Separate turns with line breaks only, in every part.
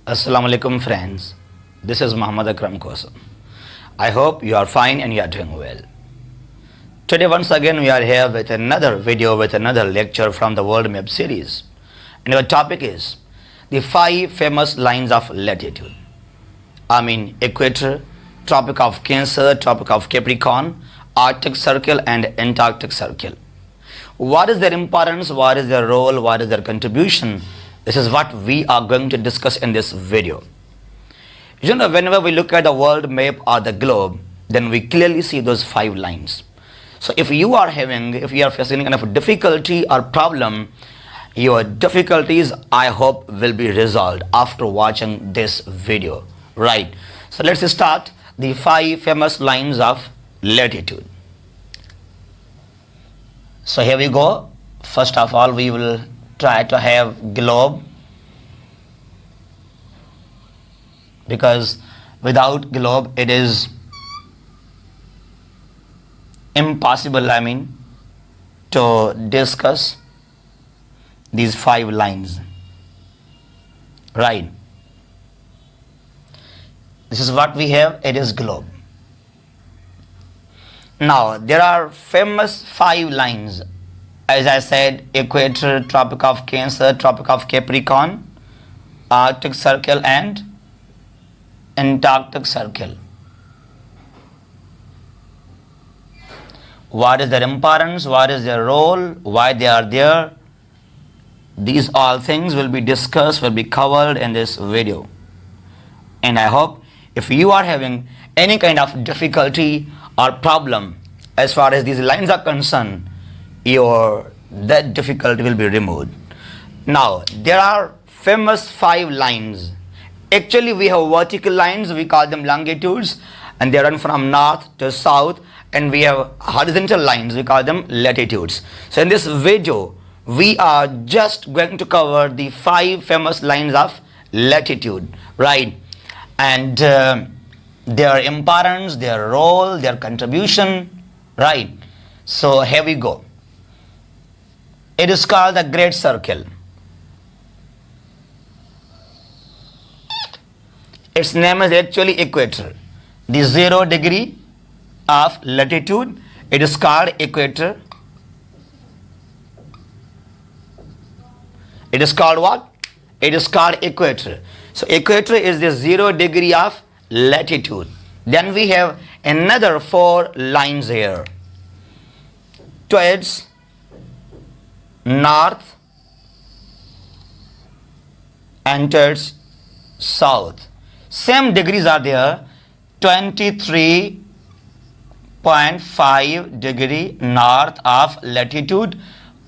Assalamu alaikum friends. This is Muhammad Akram Kosa. I hope you are fine and you are doing well. Today once again we are here with another video with another lecture from the World Map series. And our topic is the 5 famous lines of latitude. Equator, Tropic of Cancer, Tropic of Capricorn, Arctic Circle and Antarctic Circle. What is their importance? What is their role? What is their contribution? This is what we are going to discuss in this video. Whenever we look at the world map or the globe, then we clearly see those 5 lines. So if you are facing any kind of difficulty or problem, your difficulties, I hope, will be resolved after watching this video. Right. So let's start the 5 famous lines of latitude. So here we go. First of all, we will try to have globe, because without globe it is impossible to discuss these 5 lines. Right. This is what we have. It is globe. Now there are famous 5 lines. As I said, Equator, Tropic of Cancer, Tropic of Capricorn, Arctic Circle and Antarctic Circle. What is their importance? What is their role? Why they are there? These all things will be discussed, will be covered in this video. And I hope if you are having any kind of difficulty or problem as far as these lines are concerned, that difficulty will be removed. Now there are famous 5 lines. Actually we have vertical lines, we call them longitudes, and they run from north to south, and we have horizontal lines, we call them latitudes. So in this video we are just going to cover the 5 famous lines of latitude, right? And their importance, their role, their contribution, right? So here we go. It is called the Great Circle. Its name is actually equator. The 0 degree of latitude, it is called equator. It is called what? It is called equator. So equator is the 0 degree of latitude. Then we have another 4 lines here. Towards north and towards south. Same degrees are there. 23.5 degree north of latitude.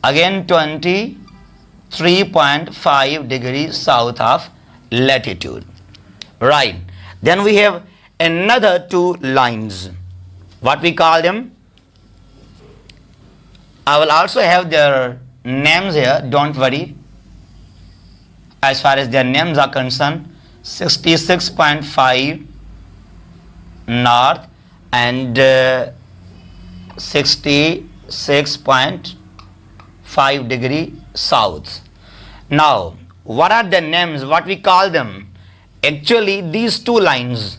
Again 23.5 degree south of latitude. Right. Then we have another 2 lines. What we call them? I will also have their names here, don't worry. As far as their names are concerned, 66.5 north and 66.5 degree south. Now what are the names, what we call them? Actually these 2 lines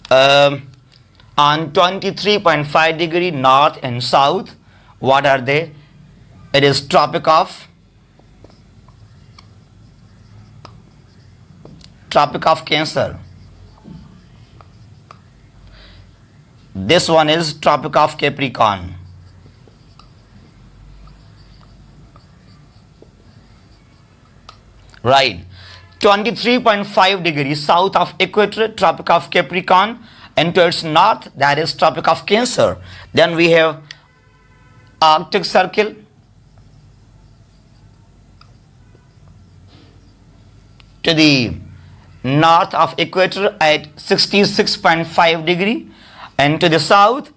on 23.5 degree north and south, what are they? It is Tropic of Cancer. This one is Tropic of Capricorn. Right. 23.5 degrees south of equator, Tropic of Capricorn, and towards north, that is Tropic of Cancer. Then we have Arctic Circle. To the north of equator at 66.5 degree, and to the south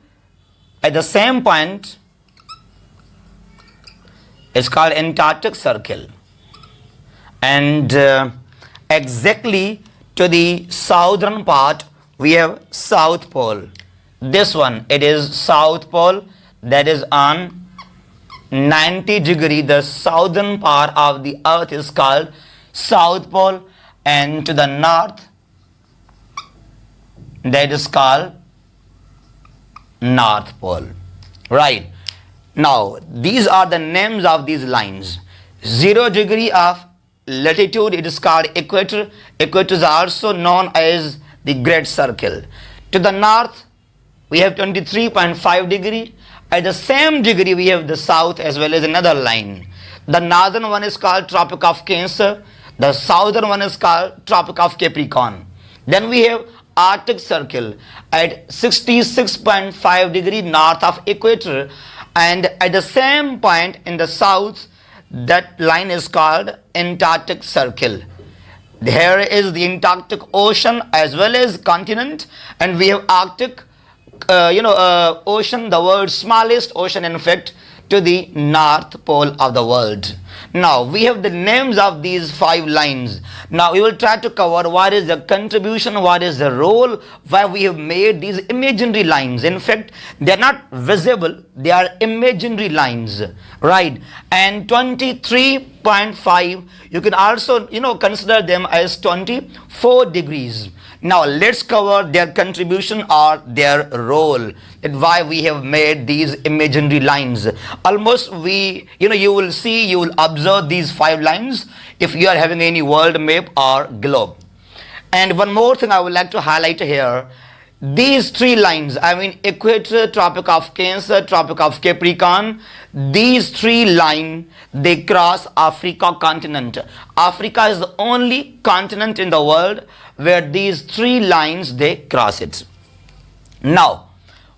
at the same point it's called Antarctic Circle. And exactly to the southern part we have South Pole. This one, it is South Pole, that is on 90 degree. The southern part of the earth is called South Pole, and to the north, that is called North Pole. Right. Now, these are the names of these lines. 0 degree of latitude, it is called equator. Equator is also known as the Great Circle. To the north, we have 23.5 degree. At the same degree, we have the south as well as another line. The northern one is called Tropic of Cancer. The southern one is called Tropic of Capricorn. Then we have Arctic Circle at 66.5 degree north of equator, and at the same point in the south, that line is called Antarctic Circle. Here is the Antarctic Ocean as well as continent, and we have Arctic ocean, the world's smallest ocean in fact, to the North Pole of the world. Now we have the names of these 5 lines. Now we will try to cover what is the contribution, what is the role, why we have made these imaginary lines. In fact, they are not visible, they are imaginary lines, right? And 23.5, you can also consider them as 24 degrees. Now let's cover their contribution or their role, and why we have made these imaginary lines. Almost you will observe these 5 lines if you are having any world map or globe. And one more thing I would like to highlight here, these 3 lines, I mean equator, Tropic of Cancer, Tropic of Capricorn, these 3 lines, they cross Africa continent. Africa is the only continent in the world where these 3 lines, they cross it. Now,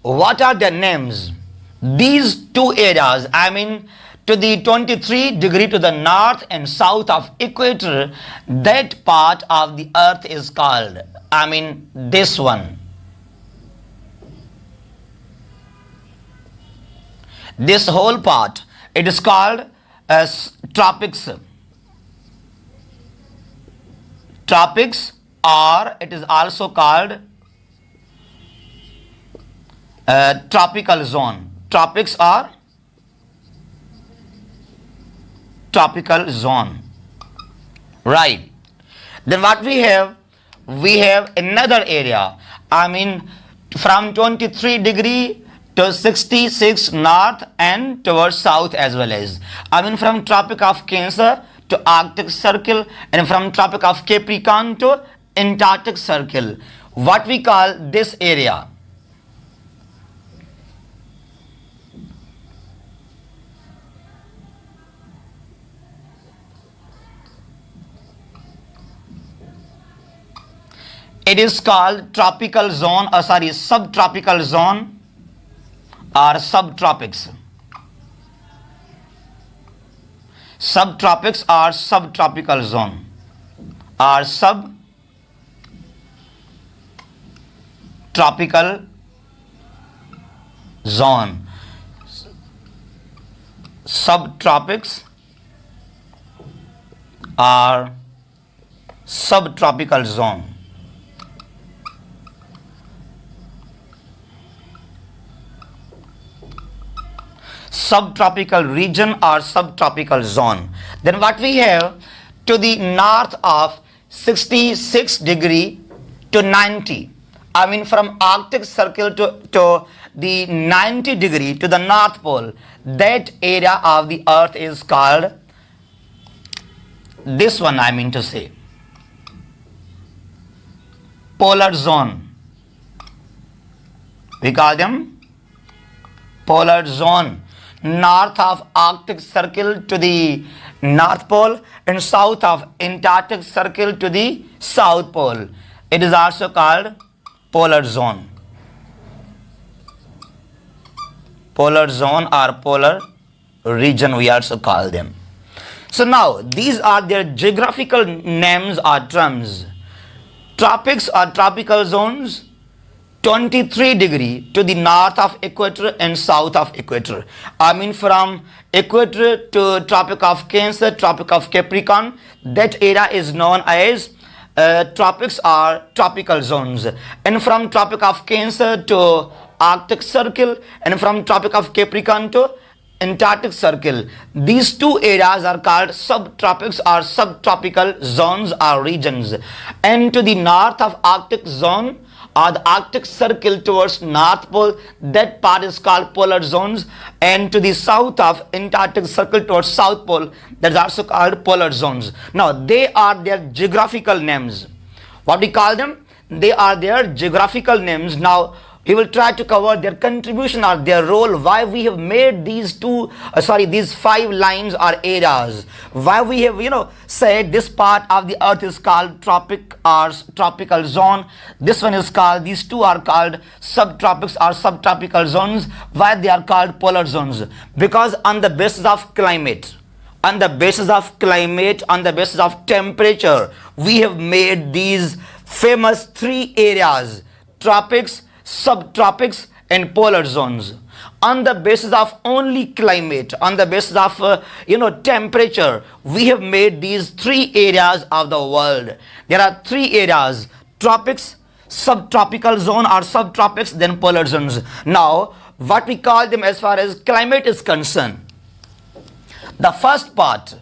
what are their names? These 2 areas, I mean to the 23 degree to the north and south of equator, that part of the earth is called, I mean this one. This whole part, it is called as tropics. Tropics, or it is also called tropical zone. Tropics or tropical zone. Right. Then what we have another area. I mean from 23 degree to 66 north and towards south as well as. I mean from Tropic of Cancer to Arctic Circle, and from Tropic of Capricorn to Antarctic Circle. What we call this area? It is called tropical zone, subtropical zone or subtropics. Subtropics or subtropical zone or subtropical zone. Subtropics or subtropical zone. Subtropical region or subtropical zone. Then what we have to the north of 66 degree to 90. I mean from Arctic Circle to the 90 degree to the North Pole. That area of the earth is called, this one I mean to say, polar zone. We call them polar zone. North of Arctic Circle to the North Pole and south of Antarctic Circle to the South Pole. It is also called polar zone. Polar zone or polar region we also call them. So now these are their geographical names or terms. Tropics or tropical zones, 23 degree to the north of equator and south of equator. I mean from equator to Tropic of Cancer, Tropic of Capricorn, that area is known as tropics or tropical zones. And from Tropic of Cancer to Arctic Circle, and from Tropic of Capricorn to Antarctic Circle. These two areas are called subtropics or subtropical zones or regions. And to the north of Arctic zone or the Arctic Circle towards North Pole, that part is called polar zones. And to the south of Antarctic Circle towards South Pole, that is also called polar zones. Now, they are their geographical names. What we call them? They are their geographical names. Now, we will try to cover their contribution or their role, why we have made these these 5 lines or areas, why we have, said this part of the earth is called tropic or tropical zone, this one is called, these two are called subtropics or subtropical zones, why they are called polar zones. Because on the basis of climate, on the basis of temperature, we have made these famous 3 areas: tropics, subtropics and polar zones. On the basis of only climate, on the basis of temperature, we have made these 3 areas of the world. There are 3 areas: tropics, subtropical zone or subtropics, then polar zones. Now, what we call them as far as climate is concerned, the first part,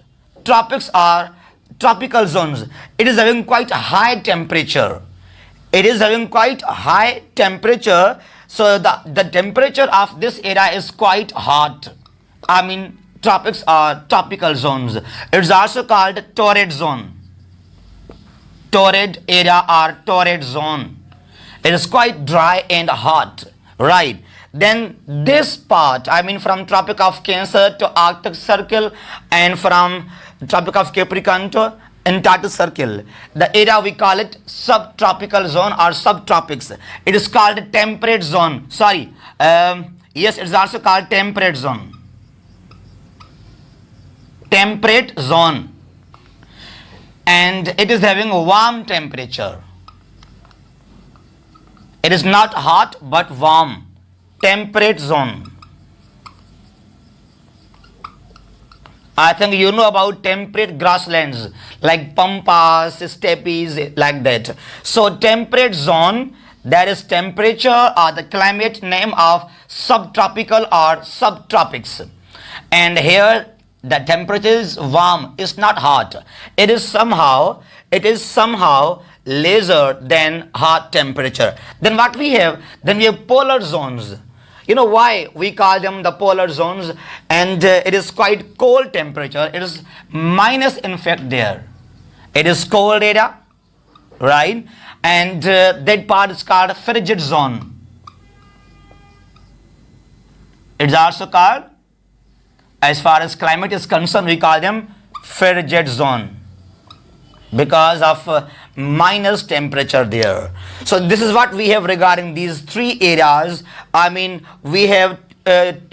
tropics or tropical zones, it is having quite a high temperature. It is having quite high temperature. So the temperature of this area is quite hot. I mean, tropics are tropical zones. It's also called torrid zone. Torrid area or torrid zone. It is quite dry and hot, right? Then this part, I mean from Tropic of Cancer to Arctic Circle and from Tropic of Capricorn to Antarctic Circle, the area we call it subtropical zone or subtropics. It is called temperate zone. Yes, it is also called temperate zone. Temperate zone. And it is having a warm temperature. It is not hot but warm. Temperate zone. I think you know about temperate grasslands like pampas, steppes, like that. So temperate zone, that is temperature or the climate name of subtropical or subtropics. And here the temperature is warm, it's not hot. It is somehow lesser than hot temperature. Then what we have? Then we have polar zones. You know why we call them the polar zones? And it is quite cold temperature. It is minus in fact there. It is cold area, right? And that part is called frigid zone. It is also called, as far as climate is concerned, we call them frigid zone because of minus temperature there. So this is what we have regarding these 3 areas. I mean, we have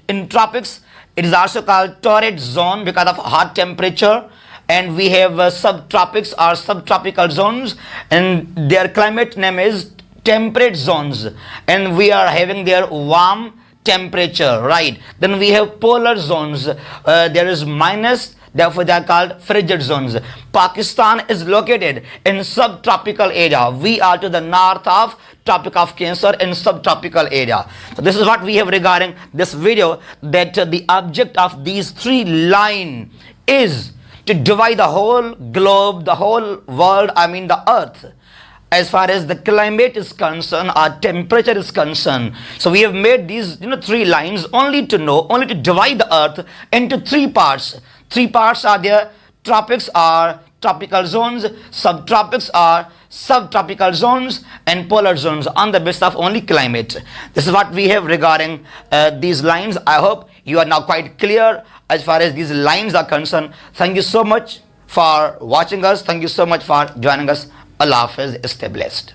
in tropics, it is also called torrid zone because of hot temperature, and we have subtropics or subtropical zones, and their climate name is temperate zones, and we are having their warm temperature, right? Then we have polar zones. There is minus, therefore they are called frigid zones. Pakistan is located in subtropical area. We are to the north of Tropic of Cancer in subtropical area. So this is what we have regarding this video, that the object of these 3 lines is to divide the whole globe, the whole world, I mean the earth, as far as the climate is concerned or temperature is concerned. So we have made these 3 lines only to divide the earth into 3 parts. 3 parts are there: tropics are tropical zones, subtropics are subtropical zones, and polar zones on the basis of only climate. This is what we have regarding these lines. I hope you are now quite clear as far as these lines are concerned. Thank you so much for watching us. Thank you so much for joining us. Allah Hafiz. Stay blessed.